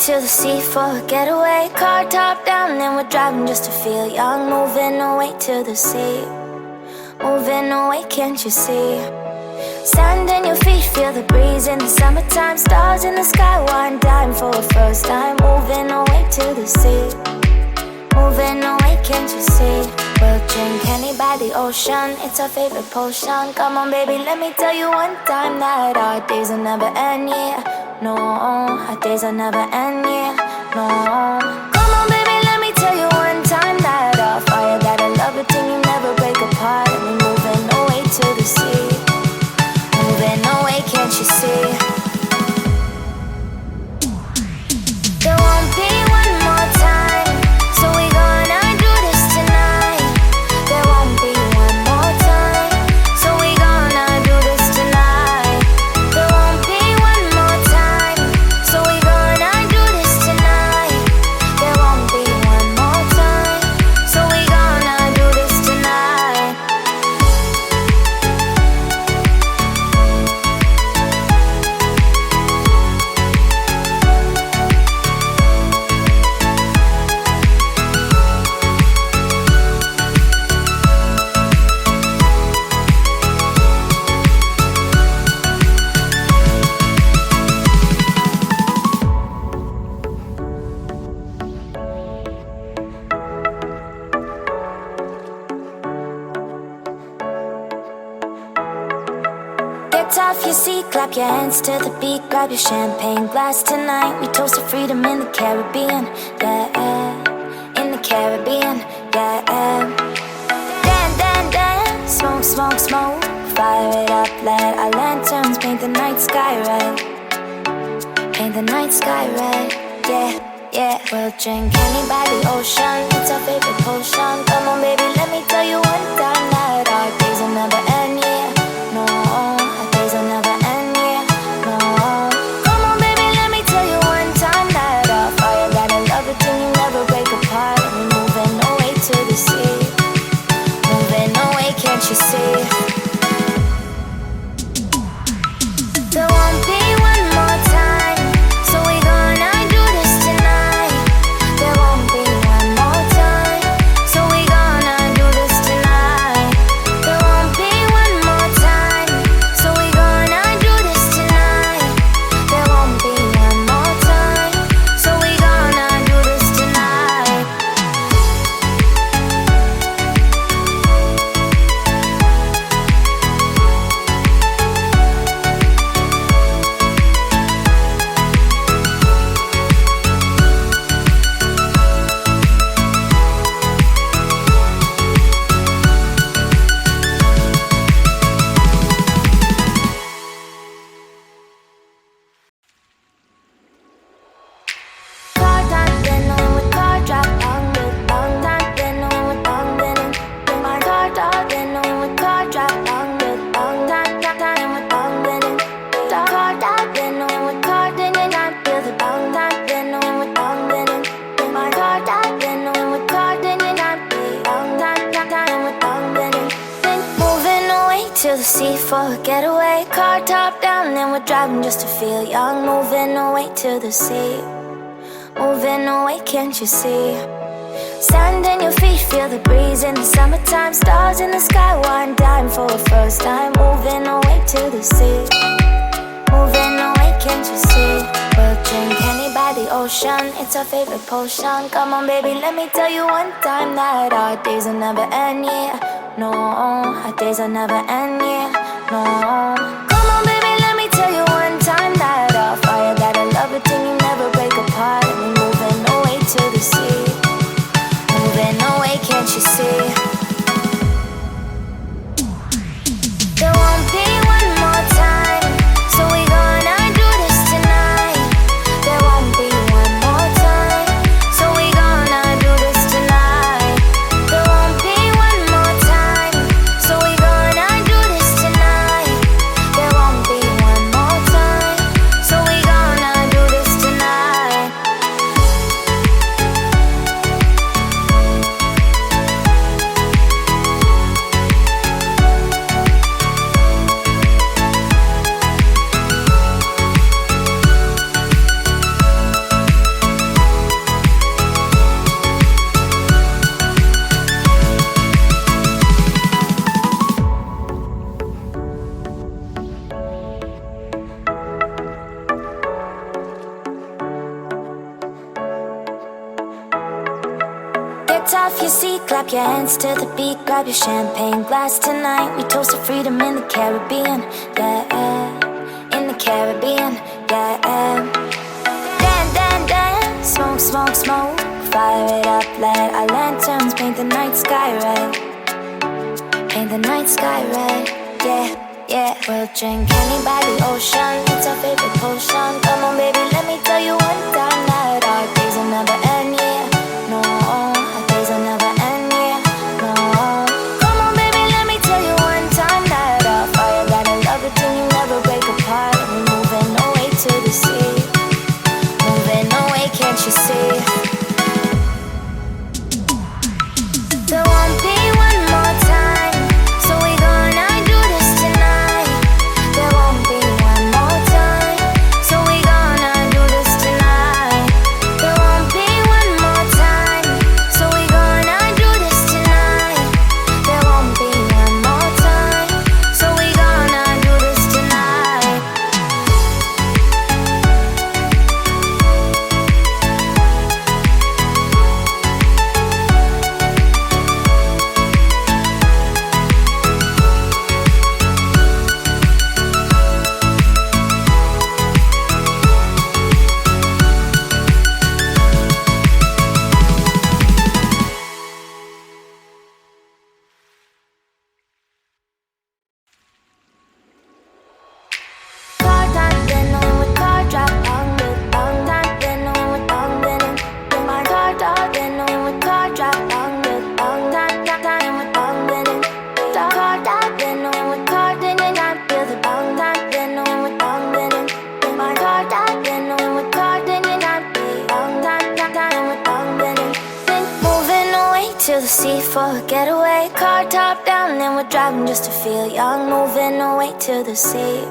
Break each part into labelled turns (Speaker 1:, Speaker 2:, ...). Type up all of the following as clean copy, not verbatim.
Speaker 1: To the sea for a getaway, car top down and we're driving just to feel young. Moving away to the sea, moving away, can't you see? Sand in your feet, feel the breeze in the summertime. Stars in the sky, one dime for a first time. Moving away to the sea, moving away, can't you see? We'll drink honey by the ocean, it's our favorite potion. Come on baby, let me tell you one time that our days will never end, yeah. No, our days will never end, yeah. No. Come on baby, let me tell you one time that our fire got a love it till you never break apart. And we're moving away to the sea, moving away, can't you see? There won't be one more time, so we gonna do this tonight. There won't be one more time, so we gonna do this tonight. There won't be one more time, so we gonna do this tonight. There won't be one more time, so we gonna do this tonight. Get off your seat, clap your hands to the beat. Grab your champagne glass tonight. We toast to freedom in the Caribbean, yeah. In the Caribbean, yeah. Dan, dan, dan, smoke, smoke, smoke. Fire it up, let our lanterns paint the night sky red. Paint the night sky red, yeah, yeah. We'll drink honey by the ocean, it's our favorite potion. Come on baby, let me tell you one time that our days will never end, yeah. No, our days will never end, yeah. No. Come on baby, let me tell you one time that our fire got a love it till you never break apart. And we're moving away to the sea, moving away, can't you see? There won't be one more time, so we gonna do this tonight. There won't be one more time, so we gonna do this tonight. There won't be one more time, so we gonna do this tonight. There won't be one more time, so we gonna do this tonight. Car time, then with car drop down with long time, then with long been in my car top, then with car drop down with long time, with long been in car top, then with car, then I feel the long time, then with long been in my car top, then with car, then I feel long time, with long been in. Then moving away to the sea for a getaway, car top down, and we're driving just to feel young. Moving away to the sea, moving away, can't you see? Sand in your feet, feel the breeze in the summertime. Stars in the sky, one dime for a first time. Moving away to the sea, moving away, can't you see? We'll drink honey by the ocean, it's our favorite potion. Come on baby, let me tell you one time that our days will never end, yeah. No, our days will never end, yeah. No. Come on baby, let me tell you one time that our fire got a love it till you never break apart. And we're moving away to the sea, moving away, can't you see? clap your hands to the beat. Grab your champagne glass tonight. We toast to freedom in the Caribbean, yeah, in the Caribbean, yeah. Dance, smoke, smoke, smoke. Fire it up, let our lanterns paint the night sky red. Paint the night sky red, yeah, yeah. We'll drink honey by the ocean, it's our favorite potion. Come on baby, let me tell you one time that our days will never end, yeah. No, our days will never end, yeah. No. Come on baby, let me tell you one time that our fire got a love it till you never break apart. And we're moving away to the sea, moving away, can't you see? There won't be one more time, so we gonna do this tonight. There won't be one more time, so we gonna do this tonight. There won't be one more time, so we gonna do this tonight. There won't be one more time, so we gonna do this tonight. Car time, then when we car drop down with long time, then when we down, then in my car top, then when we car drop down with long time, time with down, then in car top, then when we car, then in I feel the down time, then when we down, then in my car top, then when we car, then in I feel long time, time with down, then in moving away to the sea for a getaway. Car top down, then we're driving just to feel young, moving away to the sea.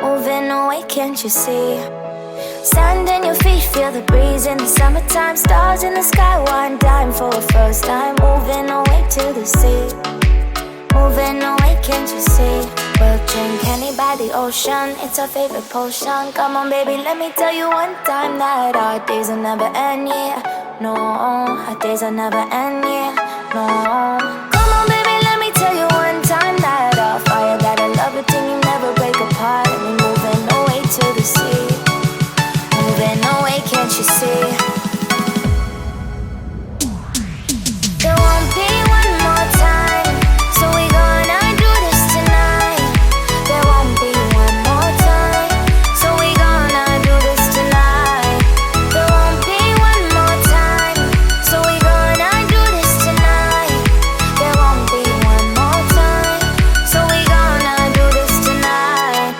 Speaker 1: Moving away, can't you see? Sand in your feet, feel the breeze in the summertime. Stars in the sky, one time for a first time. Moving away to the sea. Moving away, can't you see? We'll drink honey by the ocean, it's our favorite potion. Come on baby, let me tell you one time that our days will never end, yeah. No, our days will never end, yeah. No. Come on baby, let me tell you one time that our fire got a love it till you never break apart. And we're moving away to the sea, moving away, can't you see? There won't be one more time, so we gonna do this tonight. There won't be one more time, so we gonna do this tonight. There won't be one more time, so we gonna do this tonight. There won't be one more time, so we gonna do this tonight.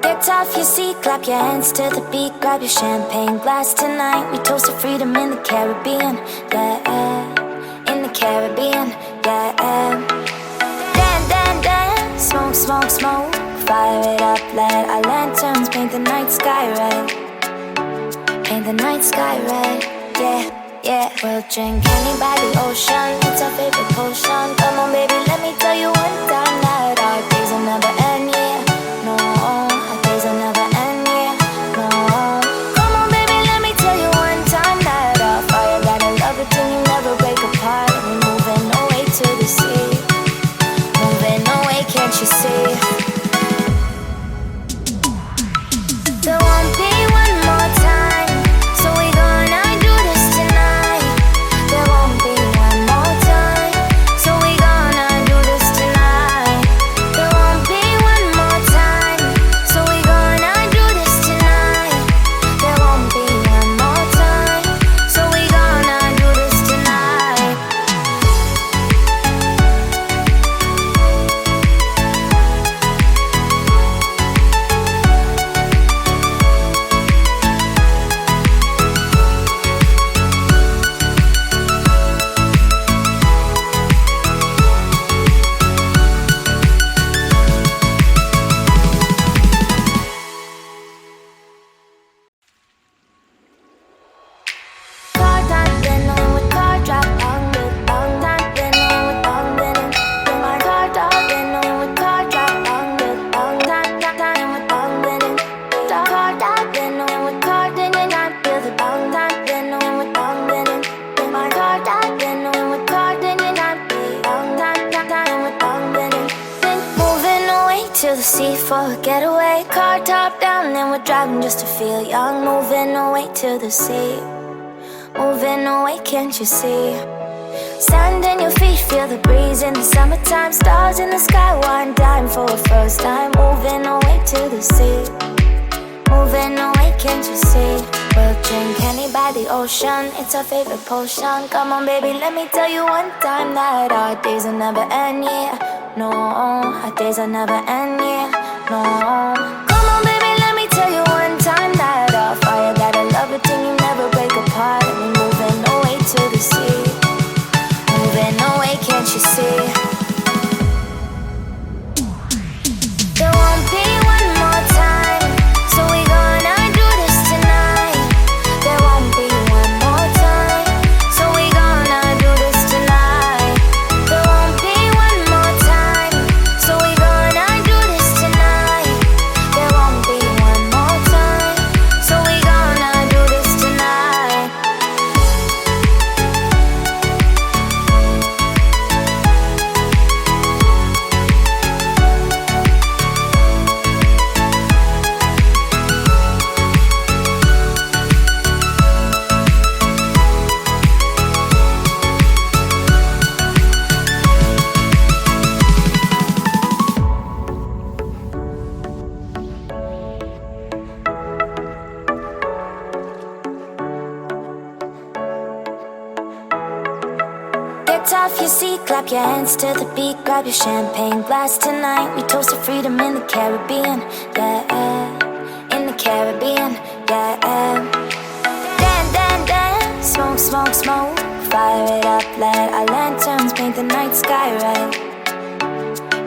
Speaker 1: Get off your seat, clap your hands to the beat. Grab your champagne glass tonight. We toast to freedom in the Caribbean, yeah, in the Caribbean, yeah. Dance, smoke, smoke, smoke. Fire it up, let our lanterns paint the night sky red. Paint the night sky red, yeah, yeah. We'll drink honey by the ocean, it's our favorite potion. Come on baby, let me tell you one time that our days will never end, yeah. No, our days will never end, yeah. No. Come on baby, let me tell you one time that our fire got a love it till you never break apart. And we're moving away to the sea, moving away, can't you see? There won't be one more time, so we gonna do this tonight. There won't be one more to the sea for a getaway. Car top down and we're driving just to feel young. Moving away to the sea, moving away, can't you see? Sand in your feet, feel the breeze in the summertime. Stars in the sky, one dime for a first time. Moving away to the sea, moving away, can't you see? We'll drink honey by the ocean, it's our favorite potion. Come on baby, let me tell you one time that our days will never end, yeah. No, our days will never end, yeah. No. Come on baby, let me tell you one time that our fire got a love it till you never break apart. And we're moving away to the sea, moving away, can't you see? There won't be one more time, so we gonna do this tonight. There won't be one more time, so we gonna do this tonight. There won't be one more time, so we gonna do this tonight. There won't be one more time, so we gonna do this tonight. Get off your seat, clap your hands to the beat. Grab your champagne glass tonight. We toast to freedom in the Caribbean, yeah. In the Caribbean, yeah. Dan, dan, dan, smoke, smoke, smoke. Fire it up, let our lanterns paint the night sky red.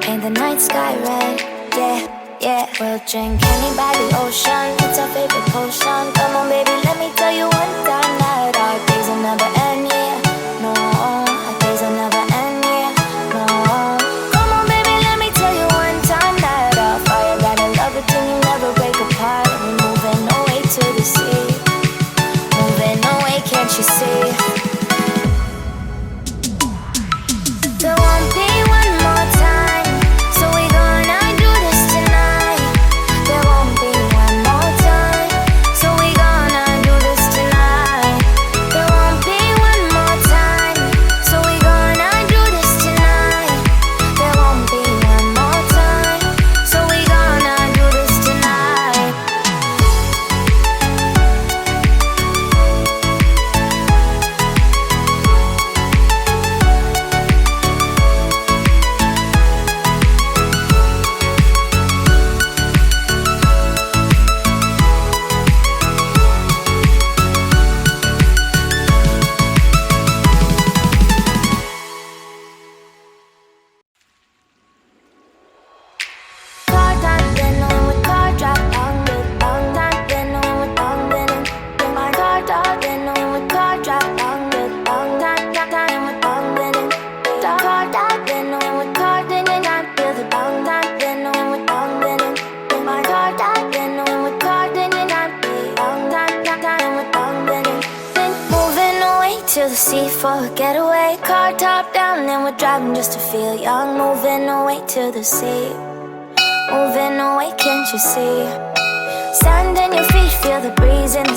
Speaker 1: Paint the night sky red, yeah, yeah. We'll drink honey by the ocean, it's our favorite potion. Come on baby, let me tell you one time that our days will never end, yeah. No, our days will never end, yeah. No. Come on baby, let me tell you one time that our fire got a love it till you never break apart. And we're moving away to the sea, moving away, can't you see? There won't be one more time, so we gonna do this tonight. There won't be one more time, so we gonna do this tonight. There won't be one more time, so we gonna do this tonight. There won't be one more time, so we gonna do this tonight. Car time, then when we car drop down, with long time, then when we down, then in my car top, then when we car drop down, with long time, time with down, then in the car top, then when we car, then in I feel the long time, then when we down, then in my car top, then when we car, then in I feel long time, time with down, then in. Then moving away to the sea for a getaway. Car top down and we're driving just to feel young. Moving away to the sea, moving away, can't you see? Sand in your feet, feel the breeze in the